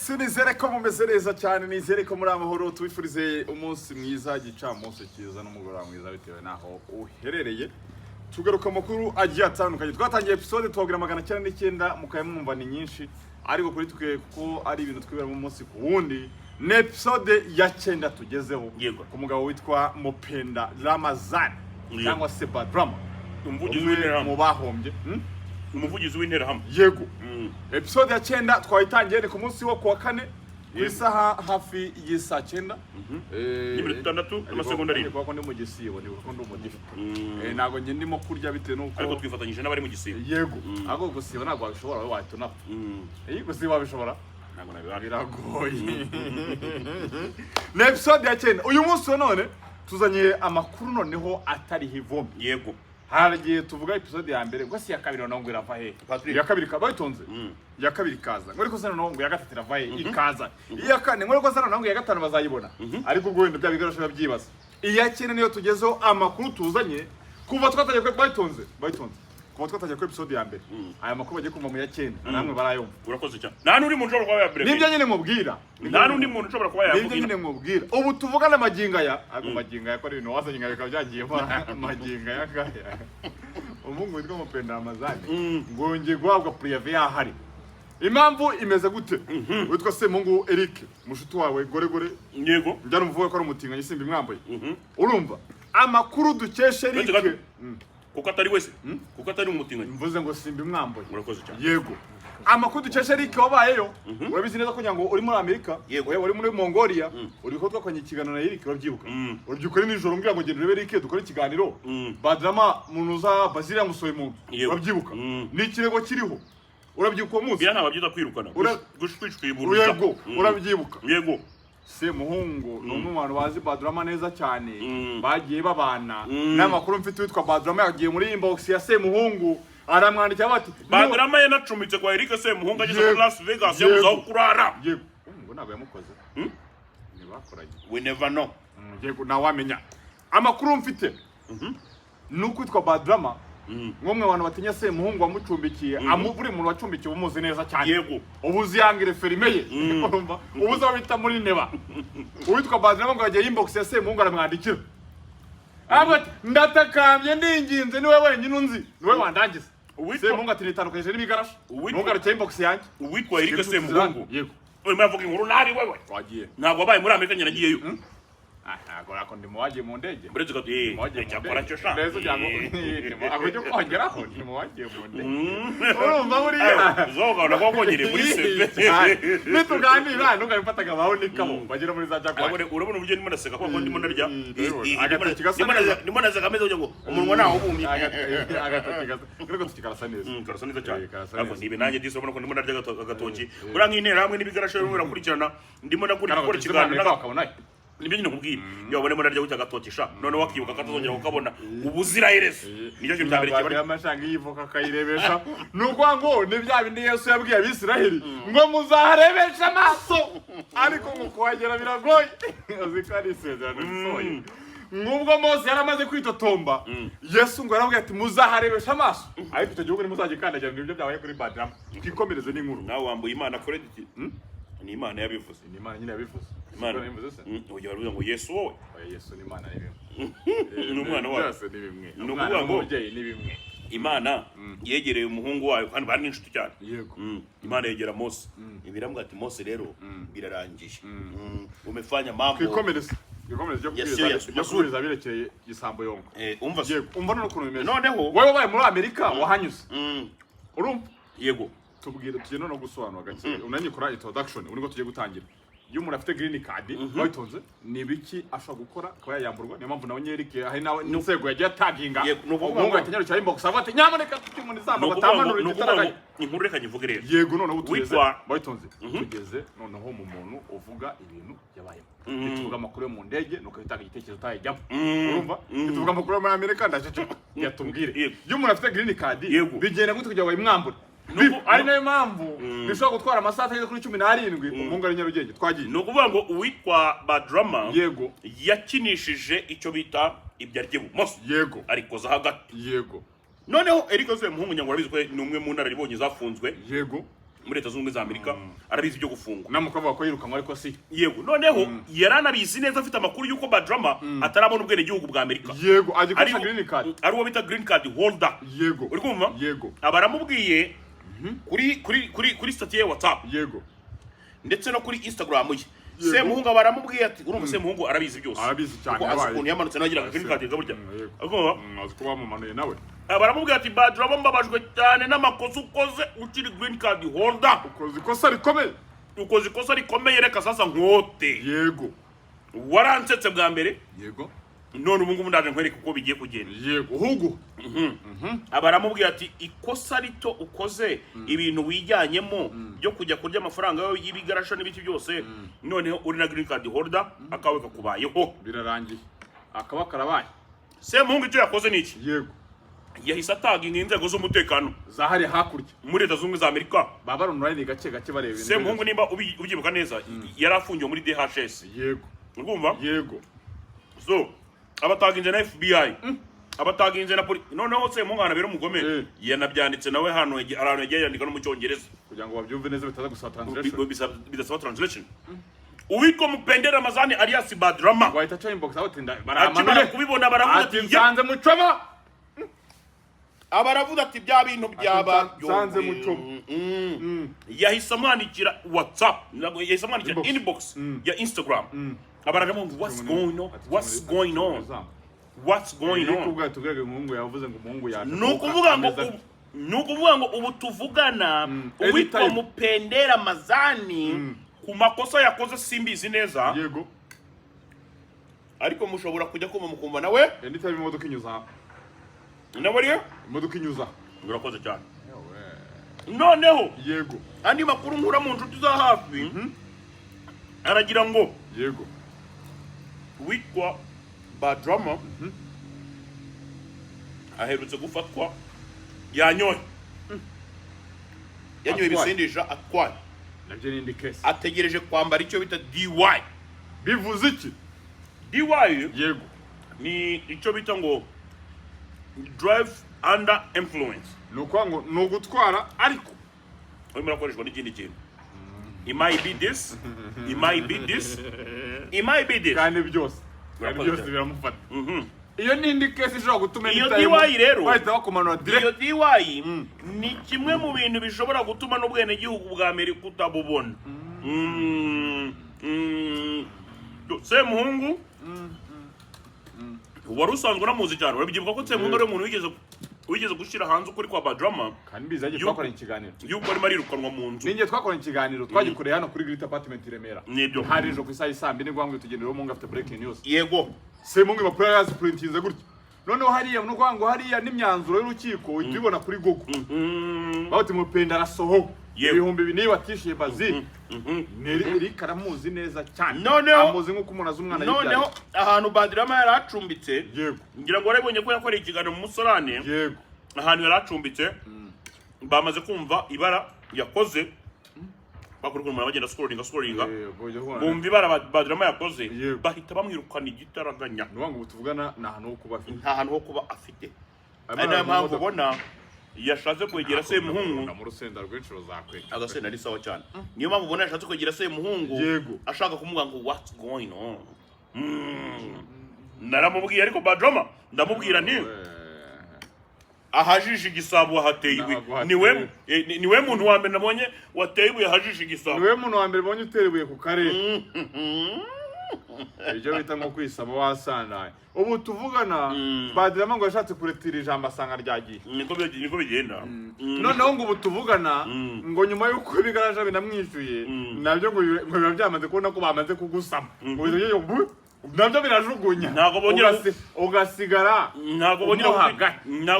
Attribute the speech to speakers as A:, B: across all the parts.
A: yes nizere ko mumeze neza cyane nizere ko muri amahoro tubifurize umunsi mwiza gicamunsi cyiza n'umugoroba mwiza bitewe naho uherereye tugaruka makuru agiye atandukanye twatangiye episode tubagira 909 mukayamwumva ni nyinshi ariko kuri twe kuko ari ibintu twibera mu munsi ku wundi ne episode ya 9 tugezeho ku mugabo witwa Mupenda Ramazani cyangwa se Badrama
B: umuvugizi w'interahamwe
A: mu bahombye
B: umuvugizi w'interahamwe
A: yego episode ya 9 twayitangiye ku munsi wo kuwa kane ku isaha hafi y'isa 9
B: n'iminota 6 amasegonda ari
A: kuko ndi mu gisibo ni kuko ndi umugifu nago nge ndimo kurya bite nuko
B: ariko twifatanyije n'abari mu gisibo
A: yego ago gusiba nago wabishobora wowe wahita gusiba wabishobora
B: nago nabira
A: biragoye ne episode ya 9 uyu munsi none tuzanye amakuru noneho atari hivombi
B: yego
A: haragiye tuvuga episode ya mbere ngo si ya kabiri no ngo irava he ya kabiri kabayitonze ya kabiri kaza ngo ariko sana no ngo ya gatatu irava he ikaza iya kane ngo ariko sana no ngo ya gatanu bazayibona ariko ubwo wenda bya bigarasho byibaza iya cyene niyo tugezeho amakuru tuzanye kuva twatagiye ko bayitonze kuva twatagiye ko episode ya mbere aya makuru bagiye kumva mu ya 9 namwe barayumva
B: urakoze cyane nta n'uri muntu ushobora kuba yabreve
A: nibyo nyine mubwira
B: nta n'undi muntu ushobora kuba yavuga
A: nibyo nyine mubwira ubu tuvugana maginga ya ako maginga ya ko ibintu wazanye ngabe kabyagiye maginga ya gaya umungu witwa Mupenda Ramazani ngongeye guhabwa prive yahari impamvu imeze gute witwa Semungu Eric mushuti wawe gore
B: yego
A: njya numvuga ko ari umutinganye simba imwambaye urumva amakuru dukeshe Eric
B: kuko atari wese kuko atari umutinganye
A: mvuze ngo simba imwambaye
B: urakoze cyane
A: yego amakuru dukeshe Eric wabayeyo urabizi neza ko nyango uri muri Amerika uri muri Mongolia uri ko twakanye ikiganiro na Eric urabyibuka urabyibuka ni nijoro mbwira ngo genda urebe Eric dukora ikiganiro Badrama munuza Bazira musoye mu urabyibuka ni ikirego kiriho urabyibuka uwo munsi
B: bya nta babyiza kwirukana gushwishwibura
A: yego urabyibuka
B: yego
A: Semuhungu ni umwe mu bantu bazi Badrama neza cyane bagiye babana n'amakuru mfite witwa Badrama yagiye muri inbox ya Semuhungu aramwandikira bati
B: Badrama yanacumitse kwa Eric Semuhungu ageze muri Las Vegas yamuzaho kurara
A: yego ngo nabo yamukoze ni bakoranye
B: we never know
A: yego nawe wamenya amakuru mfite nuko witwa Badrama ngomwe abantu batinya Semuhungu wamucumbikiye amuburi muntu wacumbikiye umuzi neza cyane
B: yego
A: ubuzi yangire ferimeye urumva ubuzi wabita muri neba uwitwa Badrama ngo yagiye inbox ya Semuhungu aramwandikira ati ndatakambye ndinginze niwe wenyine unzi niwe wandangiza Semuhungu ati nitandukanyije n'ibigarashi ntugaruke inbox yanjye
B: uwitwa Eric Semuhungu
A: yego
B: urimo avuga inkuru nari wewe
A: wagiye
B: ntabwo wabaye muri Amerika nyina agiyeyo
A: ntabwo rako ndimuwagiye mu ndege
B: buretse ko cyakora cyo sha
A: neza cyangwa akujya kongeraho ndimuwagiye mu ndege urumva buriya
B: zoga nakongere muri sebe
A: nituganira ntugabifataga baho nikabo bagera muri za Jaguar
B: urabona uburyo ndimo naseka ko ndimo narya
A: agatati gasa
B: ndimo naseka ameze ugira ngo umunwa naho ubumye
A: agatati gasa ariko tukikarasa neza
B: karasa neza cyane ariko nibe nanjye disubona ko ndimo narya agatoki bura nk'intera hamwe n'ibigarasho birakurikirana ndimo nagura ikiganiro
A: n'akabona
B: nibyo nyine kubwira iyo babone muri ryo cy'agatokisha none wakibuka katazongera ukabona ubuzira Yesu niyo cyo cyabere kibari
A: amashanga yivuka kayirebesha nuko ngo ni bya bindi Yesu yabwiye abisiraheli ngo muzaharebesha amaso ariko ngo kuhagera biragoye azikari sezerano risoye ngubwo Mose yaramaze kwitotomba Yesu ngo yarabwiye ati muzaharebesha amaso ariko icyo gihugu nimuzagikandagira nibyo byabaye kuri Badrama twikomereze n'inkuru
B: nawe wambuye Imana credit ni Imana yabivuze
A: ni Imana nyine yabivuze
B: Imana ugiye baravuga ngo Yesu wowe
A: Yesu ni Imana ni
B: ni umwana wawe
A: byose ni bimwe
B: ni ukuvuga ngo
A: ni bimwe
B: Imana yegereye umuhungu wayo kandi bari n'inshuti cyane
A: yego
B: Imana yegera Mose ibirambwa ati Mose rero birarangiye umefanya mambo
A: twikomereze byo kubiriza birekeye gisambo yongo
B: umva
A: umva none ukuntu bimeze
B: noneho
A: wowe wabaye muri Amerika wahanyuze urumva
B: yego
A: tubwire tugiye no gusobanura gake unanyikora introduction uri ngo tugiye gutangira iyo umuntu afite green card bayitonze ni biki ashobora gukora akaba yayamburwa niyo mpamvu nawe Nyerike hari nawe n'inzego yagiye taginga umuntu akenyero cya inbox avate nyamuneka tukimuntu izamba batamanura igitaraga
B: inkuru reka nyivuge rero
A: yego none ubutugeze bayitonze tugeze noneho mu muntu uvuga ibintu yabaye tuvuga amakuru yo mu ndege nuko bitanga igitekerezo utayijyamo urumva tuvuga amakuru yo muri Amerika ndaje yatubwire iyo umuntu afite green card bigenda gute kugira ngo bayimwambure ari nayo mpamvu bishobora gutwara amasaha atageze kuri 17 umuhungu ari Nyarugenge twagiye
B: no kuvuga ngo uwitwa Badrama
A: yego
B: yakinishije icyo bita ibyarye bumoso
A: yego
B: arikoza hagati
A: yego
B: noneho Eric Semuhungu nyangwa urabizi ko ni umwe mu ntara ribonye zafunzwe
A: yego
B: muri Leta Zunze Ubumwe za Amerika arabizi ibyo gufungwa
A: namukavuga ko yirukanwa ariko si
B: yego noneho yaranabizi neza afite amakuru y'uko Badrama atarabona ubwene gihugu bwa Amerika
A: yego agikoresha green card
B: ari uwo bita green card holder
A: yego
B: uri kumva
A: yego
B: abaramubwiye kuri stati ye WhatsApp
A: yego
B: ndetse no kuri Instagram ye Semuhungu baramubwiye ati urumva Semuhungu arabizi byose
A: arabizi cyane
B: ukuntu yamanutse nagira green card gaburya
A: agomba azi ko bamumanuye nawe
B: baramubwiye ati Badrama mbabajwe cyane n'amakosa ukoze ukiri green card holder
A: ukoze ikosa rikomeye
B: ukoze ikosa rikomeye reka sasa nkote
A: yego
B: waransetse bwa mbere
A: yego
B: none ubu ngubu ndaje nkwereka uko bigiye kugenda
A: yego hugo
B: abaramubwiye ati ikosa rito ukoze ibintu wijyanyemo byo kujya kurya amafaranga y'ibigarasha n'ibiti byose noneho uri na green card holder akawe kakubayeho
A: birarangiye akaba karabaye
B: Semuhungu icyo yakoze niki
A: yego
B: yahise ataginga inzego z'umutekano
A: zahari hakurya
B: muri Leta Zunze Ubumwe za Amerika
A: babarunuranye gake gake bareba ibintu
B: Semuhungu nimba ubyibuka neza yari afungiwe muri DHS
A: yego
B: urumva
A: yego
B: so abataginze na FBI abataginze na noneho Semuhungu anabera umugome yanabyanditse nawe hano ahantu yagiye yandika no mu Cyongereza
A: kugira ngo babyumve neza bitaza gusaba translation
B: bidasaba translation uwitwa Mupende Ramazani alias Badrama
A: wahita cha inbox aho tinda
B: baramara kubibona baravuga
A: ati nsanze mucoma
B: abaravuga ati bya bintu byaba
A: nsanze mucoma
B: yahise amwandikira WhatsApp yahise amwandikira inbox ya Instagram abaravuga ngo what's going on what's going on what's going on
A: kubwa tugege umuhungu yavuze ngo umuhungu yaje
B: nukuvuga ngo ubu tuvugana uwitwa Mupende Ramazani ku makosa yakoze simbizi neza
A: yego
B: ariko mushobora kujya kuma mukumva nawe
A: nditaba imodoka inyuza
B: nawe riyo
A: imodoka inyuza
B: urakoze cyane noneho
A: yego
B: andi makuru nkura mu nshuti za hafi aragira ngo
A: yego
B: witwa Badrama aherutse gufatwa yanyoye ibisindisha atwaye
A: nabyo n'indi case
B: ategereje kwambara icyo bita DY
A: bivuze iki
B: DY
A: yego
B: ni icyo bita ngo drive under influence
A: nuko ngo no gutwara ariko
B: urimo rakoreshwa n'ikindi kintu it might be this it might be this it might be this
A: kandi byose biramufata iyo n'indi case ishobora gutuma
B: iyo DY rero
A: bahita bakumanura direct
B: iyo DY ni kimwe mu bintu bishobora gutuma n'ubwene gihugu bwa Amerika utabubona Semuhungu wari usanzwe unamuzi cyane urabyibuka ko Semuhungu ari umuntu wigeze gushyira hanze ukuri kwa Badrama
A: kandi bizaje twakoranye ikiganiro
B: yuko arimo arirukanwa mu nzu
A: ninjye twakoranye ikiganiro twagikoreye hano kuri Great Apartment i Remera
B: nibyo
A: hari ejo ku isaha y'isambye ni gwangwe tugenderaho mu ngafite breaking news
B: yego
A: Semuhungu bapura yazi printinze gutya noneho hariya no gwango hariya n'imyanzuro y'urukiko ubibona kuri Google bawuti Mupende arasoho ibihumbi bini watishiye bazi neri karamuzi neza cyane amuzi nko kumuntu azumwana
B: y'ibyaye noneho ahantu Badrama yaracumbitse
A: yego
B: ngira ngo warabonye ko yakoreye ikiganiro mu Musorane
A: yego
B: ahantu yaracumbitse bamaze kumva ibara yakoze bakurukura umuntu bagenda scrollinga bumva ibara Badrama yakoze bahita bamwirukana igitaraganya
A: nuwango butuvugana na ahantu ho kuba afite
B: nta hantu ho kuba afite ari nayo mpamvu ubona yashatse kwegera Semuhungu
A: mu rusenda rw'inshuro zakwe
B: agasenda ari sawa cyane niyo mpamvu ubona yashatse kwegera Semuhungu ashaka kumuvuga ngo what's going on naramubwiye ariko Badrama ndamubwira nti ahajisha igisabo ahateye ibuye niwe muntu wa mbere nabonye wateye ibuye ahajisha igisabo
A: niwe muntu wa mbere bonye utera ibuye ku karere ibyo bita nko kwisaba wasandaye ubu tuvugana Badrama ngo yashatse kuretira ijambo asanga ryagiye
B: niko bigenda
A: noneho ngo ubu tuvugana ngo nyuma y'uko bigaraje binamwishyuye nabyo ngo biba byamaze kubona ko bamaze kugusama ngo nabyo birajugunya
B: ntago bongera
A: ugasigara
B: ntago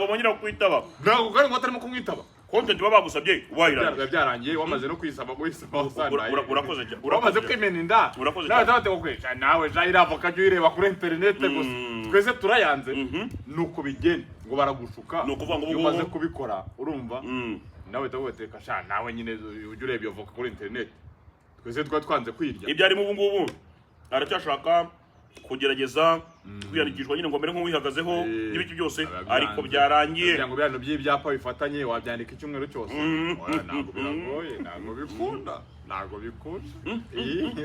B: bongera kwitaba
A: ntago kandi ngo atarimo kumwitaba
B: content baba bagusabye wayira
A: byarangiye wamaze no kwisaba wasandaye
B: urakoze
A: uramaze kwimena inda nawe tabate kwesha nawe ja iravoka cyo ireba kuri internet gusa twese turayanze nuko bigenda ngo baragushuka
B: nukuvuga ngo
A: umaze kubikora urumva nawe tabuteka sha nawe nyine ujye ureba iyo voka kuri internet twese twanze kwirya
B: ibyo ari mu ngubu aracyashaka kugerageza kwiyandikishwa nyine ngo mbere nk'uwihagazeho n'ibiki byose ariko byarangiye
A: ngo byantu by'ibyapa bifatanye wabyandika icyumweru cyose ntabwo biragoye ntabwo bikunda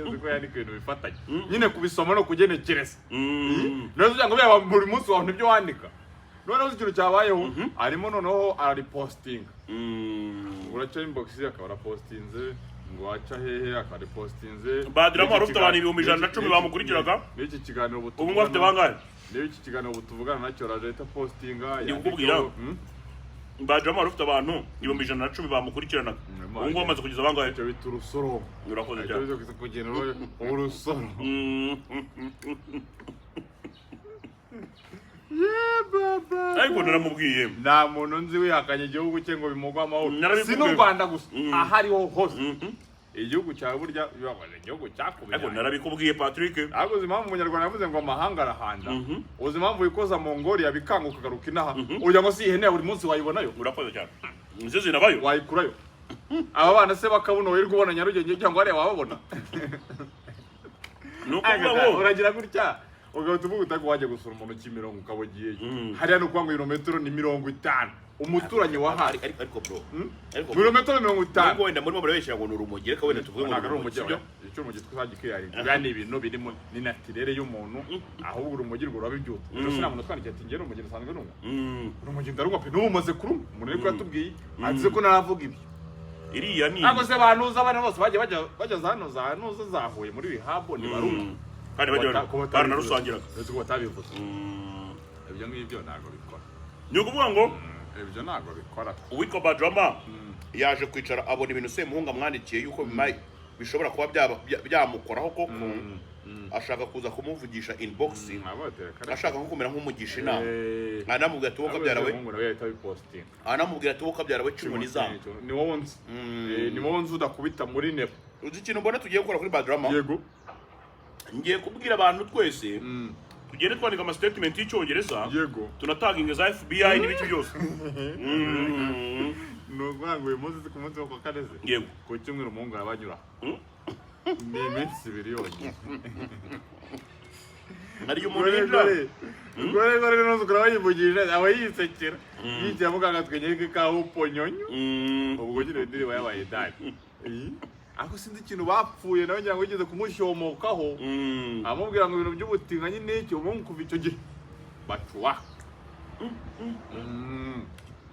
A: uzi ko yandika ibintu bifatanye nyine kubisoma no kugenekereza neza kugira ngo byaba buri munsi wabona ibyo wandika noneho ikintu cyabayeho arimo noneho aripostinga uraca inbox akaba arapostinze ngo waca hehe akaripostinze
B: Badrama wari ufite abantu 110 bamukurikiraga
A: n'iki kiganiro
B: ubu ngo afite bangahe
A: n'iki kiganiro butuvugana nacyo raje ta postinga
B: ndikubwira Badrama wari ufite abantu 110 bamukurikiranaga ubu ngo bamaze kugeza bangahe
A: cyo bita urusoro
B: urakoze cyane
A: cyo kugenda urusoro ariko
B: naramubwiye
A: nta muntu nzi wihakanye igihugu cye ngo bimugwa amahoro si n'u Rwanda gusa ahariho hose igihugu cyawe burya bibabaje igihugu cyakubye
B: ariko narabikubwiye Patrick
A: ariko uzi impamvu umunyarwanda yavuze ngo amahanga arahanda uzi impamvu ikoza Mongolia bikanguka garuka inaha urya ngo si ihene buri munsi wayibonayo
B: urakoze cyane nzi zinabayo
A: wayikurayo aba bana se bakabuno wirirwa ubona Nyarugenge cyangwa ari wababona
B: nuko babo
A: uragira gutya ugahita uvuga utako wajya gusura umuntu Kimironko ukabogiye hariya no kwanga ibirometero ni 50 umuturanyi wa hari
B: ariko bro
A: ariko ibirometero 50
B: ngo wenda muri mabare beshyira ngo n'urumogi reka wenda tuvuge ngo
A: n'urumogi icyo urumogi twagike yari yani ibintu birimo ni naturere y'umuntu ahubwo urumogi rwo rabibyuta rero sinamuntu twandikiye ati ngero urumogi rusanzwe n'umwe urumogi ndarugwa pe n'umaze kuruma umuntu ariko yatubwiye atize ko naravuga ibi
B: iriya ni
A: ntabwo se banuza abana bose bajya zanuza zahuye muri bihabo ni baruma
B: kandi bajya narusangiraga
A: ndetse ko batabivuze ibyo ngibyo ntabwo bikora
B: ni ukuvuga ngo
A: ibyo ntabwo bikora
B: uwitwa Badrama yaje kwicara abona ibintu Semuhunga amwandikiye yuko bishobora kuba byamukoraho koko ashaka kuza kumuvugisha inbox ashaka nko kumera nk'umugisha inama anamubwira ati wowe kabyarawe anamubwira ati wowe kabyarawe cumi n'izamba
A: ni wowe nzi udakubita muri nebo
B: uzi ikintu mbona tugiye gukora kuri Badrama
A: yego
B: ngiye kubwira abantu twese tugende twandika ama statement y'icyongereza
A: yego
B: tunataginga za FBI n'ibiki byose
A: nugwango uyu munsi ku munsi wo kukareze
B: yego
A: ku cyumweru umuhungu arabanyura ni iminsi ibiri yonyine
B: nariyo umuntu
A: gore no zukura bayivugije aba yisekera yigiye muganga twenye ka uponyonyo ubwo nyine ndiri bayabaye dani ako sinzi ikintu bapfuye nawe ngira ngo yigeze kumushomokaho amubwira ngo ibintu by'ubutinga nyine icyo umuntu kuva icyo gihe bacuwa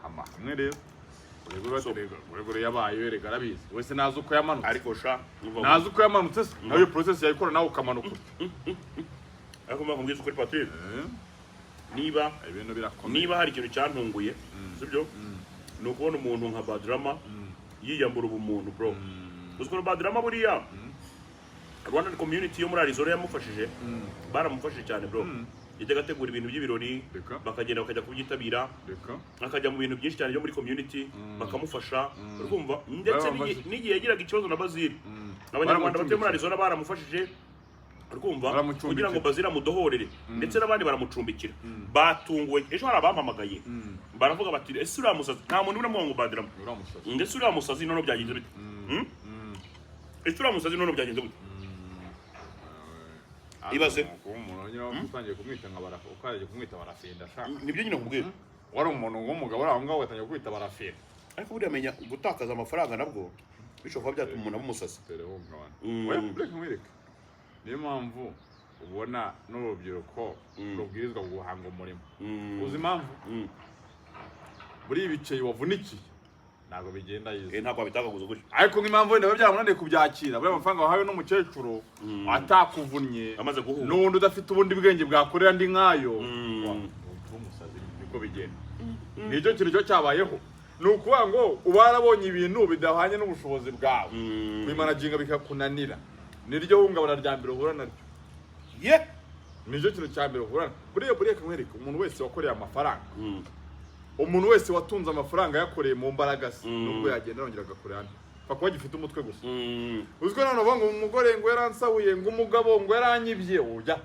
A: hamwe rero uregure yabaye werega arabizi wese nazi uko yamanutse
B: ariko sha
A: nazi uko yamanutse se nawe process yayikora nawe ukamanuka
B: ariko mbabwiza ukuri Patrick niba
A: ibintu birakomeye
B: niba hari ikintu cyantunguye sibyo ni ukubona umuntu nka Badrama yiyambura ubumuntu bro uziko Badrama buriya Rwanda community yo muri Arizona yamufashije baramufashije cyane bro yajyaga ategura ibintu by'ibirori bakagenda bakajya kubyitabira akajya mu bintu byinshi cyane byo muri community bakamufasha urumva ndetse n'igihe yagiraga ikibazo na Bazil abanyarwanda batuye muri Arizona baramufashije urumva kugira ngo Bazil amudohorere ndetse n'abandi baramucumbikira batunguwe ejo hari abampamagaye baravuga bati ese uriya musazi nta muntu uramuha ngo Badrama ndetse uriya musazi none byagenze bite ese uriya musazi none byagenze bite ibaze
A: umuntu nyine utangiye kumwita nka barafa ukaje kumwita barafenda shaka
B: nibyo nyine nkubwira
A: wari umuntu w'umugabo uri aho ngaho watangiye kwita barafenda
B: ariko buriya menya gutakaza amafaranga nabwo bishobora kuba byatuma umuntu aba umusazi
A: niyo mpamvu ubona n'urubyiruko rubwirizwa guhanga umurimo uzi impamvu buri ibiceri wavunikiye ntabwo bigenda yize
B: ntabwo babitagaguza gutyo
A: ariko nk'impamvu wenda byamunaniye kubyakira buriya amafaranga wahawe n'umukecuru atakuvunnye
B: amaze guhura
A: n'ubundi udafite ubundi bwenge bwakorera andi nk'ayo umusazi niko bigenda nicyo kintu cyo cyabayeho ni ukuvuga ngo uba warabonye ibintu bidahwanye n'ubushobozi bwawe kubimanaginga bikakunanira niryo hungabana rya mbere uhura naryo nicyo kintu cya mbere uhura buriya kamwereka umuntu wese wakoreye amafaranga umuntu wese watunze amafaranga yakoreye mu mbaraga ze nubwo yagenda arongera agakorera hano kuba gifite umutwe gusa uziko none uvuga ngo umugore ngo yaransabuye ngo umugabo ngo yaranyibye oya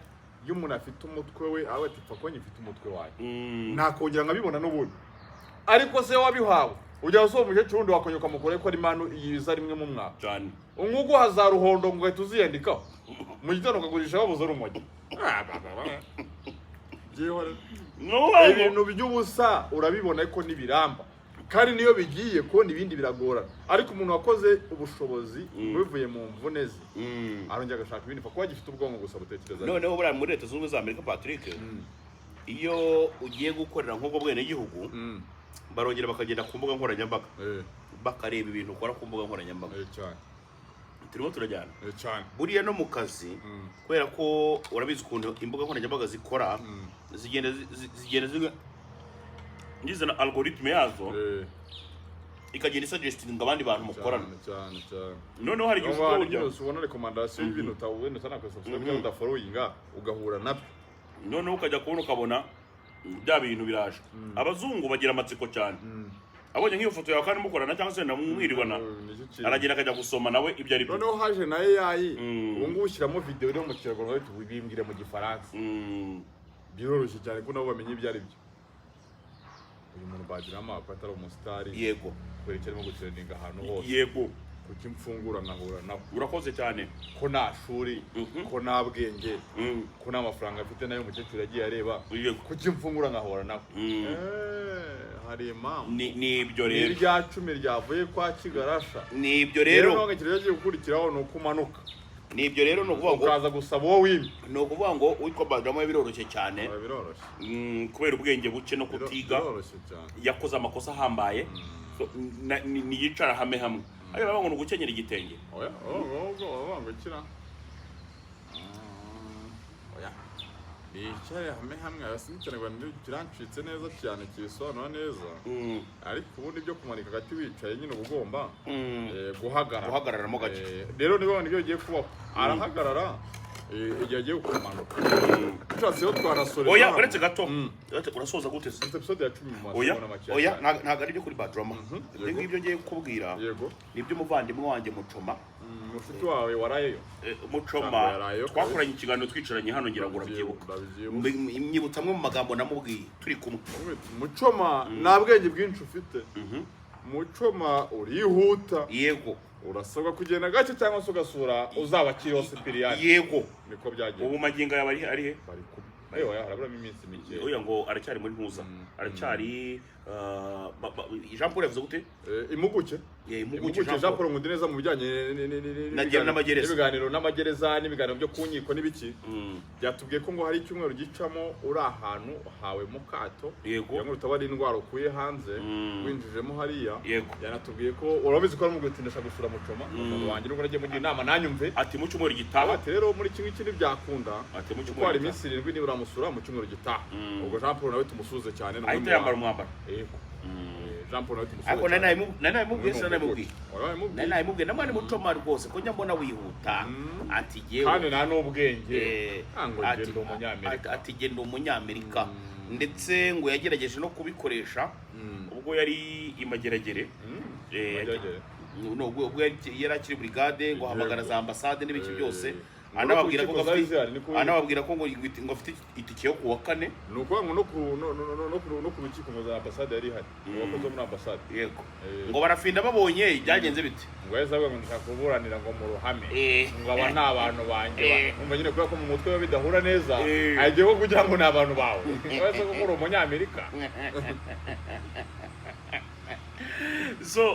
A: iyo umuntu afite umutwe we awe ati kuba gifite umutwe wawe ntakongera nkabibona n'ubundi ariko se wabihawe ujya usoma umukecuru wundi wakongera ukamukora ko ari impano yiza rimwe mu mwaka
B: cyane
A: umwugu hazaruhondo ngo uhita uziyandikaho mu gitondo ukagurisha wabuze urumogi ibintu by'ubusa urabibona ko nibiramba kandi niyo bigiye kubona ibindi biragorana ariko umuntu wakoze ubushobozi bivuye mu mvune ze arongera agashaka ibindi kuko agifite ubwonko gusa butekereza
B: noneho buriya muri Leta Zunze Ubumwe za Amerika Patrick iyo ugiye gukorera nk'ubwo bwene gihugu barongera bakagenda ku mbuga nkoranyambaga bakareba ibintu ukora ku mbuga nkoranyambaga
A: cyane
B: turimo turajyana
A: cyane
B: buriya no mu kazi kubera ko urabizi ukuntu imbuga nkoranyambaga zikora zigenda ngizana algoritme yazo ikagenda suggesting abandi bantu mukorana
A: cyane
B: noneho hari igihe
A: ubona recommendation y'ibintu utawubona sana ko subscribe uda followinga ugahura nabyo
B: noneho ukajya kubona ukabona bya bintu biraje abazungu bagira amatsiko cyane abonye nk'iyo foto yawe kandi mukorana cyangwa se namwirirwana aragenda akajya gusoma nawe ibyo ari byo
A: noneho haje na AI ubu ngubu ushyiramo video iri mu kinyarwanda bimbwire mu gifaransa biroroshye cyane ko nabo bamenye ibyo ari byo uyu muntu bagira amako atari umusitari
B: yego
A: kubera icyo arimo gutrendinga ahantu hose
B: yego
A: kuki mfungura nkahura nawe
B: urakoze cyane
A: ko nta shuri ko nta bwenge ko nta mafaranga afite nayo umukecuru yagiye areba kuki mfungura nkahura nawe hari impamvu
B: ni ibyo rero
A: irya 10 ryavuye kwa Kigarasha
B: ni ibyo rero
A: none kigiye gukurikiraho no kumanuka
B: ni ibyo rero no kuvuga ngo
A: ukaza gusaba wowe wimye
B: no kuvuga ngo witwa Badrama biroroshye cyane
A: biroroshye
B: kubera ubwenge buke no kutiga yakoze amakosa ahambaye ni yicara hamwe hamwe ayo baba ngo gukenyera igitenge
A: oya ngo kira oya bicare hamwe yasinzikana ngo kirancitse neza cyane kisobanura neza ariko ubundi byo kumanika gati wicaye nyine ubugomba
B: guhagararamo gake
A: rero niba nibyo giye kuba arahagarara igihe agiye kumanuka cyase yo twarasoreza
B: oya uretse gato urasoza gute se
A: episode ya 10
B: oya ntago ari byo kuri Badrama ngibyo ngiye kukubwira nibyo umuvandimwe wanjye Mucoma
A: mufuti wawe warayeyo
B: Mucoma twakoranye ikiganiro twicaranye hano ngira ngo urabyibuka imyibutsa amwe mu magambo namubwiye turi kumwe
A: Mucoma nta bwenge bwinshi ufite Mucoma urihuta
B: yego
A: urasabwa kugenda gake cyangwa se ugasura uzabakiriho Sipiriyani
B: yego
A: niko byagiye
B: ubu magingo yaba ari he
A: bari kumwe ayo harabura iminsi mike
B: oya ngo aracyari muri ntuza aracyari Jean Paul yavuze gute
A: impuguke Jean Paul ngundi neza mu bijyanye n'ibiganiro n'amagereza n'ibiganiro byo kunyiko n'ibiki byatubwiye ko ngo hari icyumweru gicamo uri ahantu hawe mu kato ngo utabara indwara ukuye hanze winjijemo hariya yanatubwiye ko urabizi ko ari mu gutindisha gusura Mucoma wanjye n'ubwo nagiye mugira inama nanyumve
B: ati mu cyumweru gitaha
A: ati rero muri kimwe kindi byakunda
B: ati mu
A: cyumweru hari iminsi 7 niba uramusura mu cyumweru gitaha ubwo Jean Paul nawe tumusuze cyane
B: ahita yambara umwambaro
A: Jean Paul nawe tumusuze
B: ariko nanayimubwiye namwe Mucoma rwose ko nyambona wihuta ati jewe
A: kandi nta n'ubwenge
B: ati genda umunyamerika ndetse ngo yagerageje no kubikoresha ubwo yari imageragere ubwo yari akiri brigade ngo hamagara za ambassade n'ibiki byose anababwira ko ngo afite itike yo kuwa 4
A: nuko ngo no ku rukiko ngo za ambassade yari hari wakoze muri ambassade
B: yego ngo barafinda babonye byagenze bite
A: ngo yazavuga ngo ndashaka kuburanira ngo mu ruhame ngo aba nta bantu banjye umva nyine kubera ko mu mutwe we bidahura neza agiye ko kugira ngo ni abantu bawe waza ko uri umunyamerika
B: So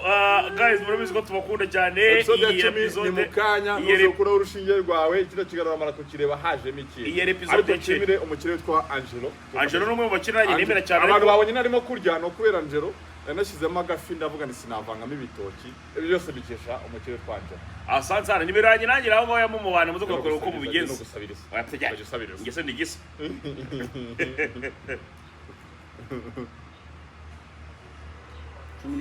B: guys murabizi ko tubakunda cyane
A: episode ya 10 ni mukanya nuzokura urushinge rwawe kino kigarura mara kukireba hajemo iki
B: iyi episode ya 10
A: umukire witwa Angelo
B: numwe mu bakiranye nemera cyane
A: abantu babonye narimo kurya no kubera Angelo yanashizemo agafi ndavuga ni sinavangamo ibitoki ibyo byose bikesha umukire witwa Angelo
B: asansana niberanye nangira aho ngoya mu mubana muzo gukora uko mubigenza
A: gusabiriza
B: ngese ndigisa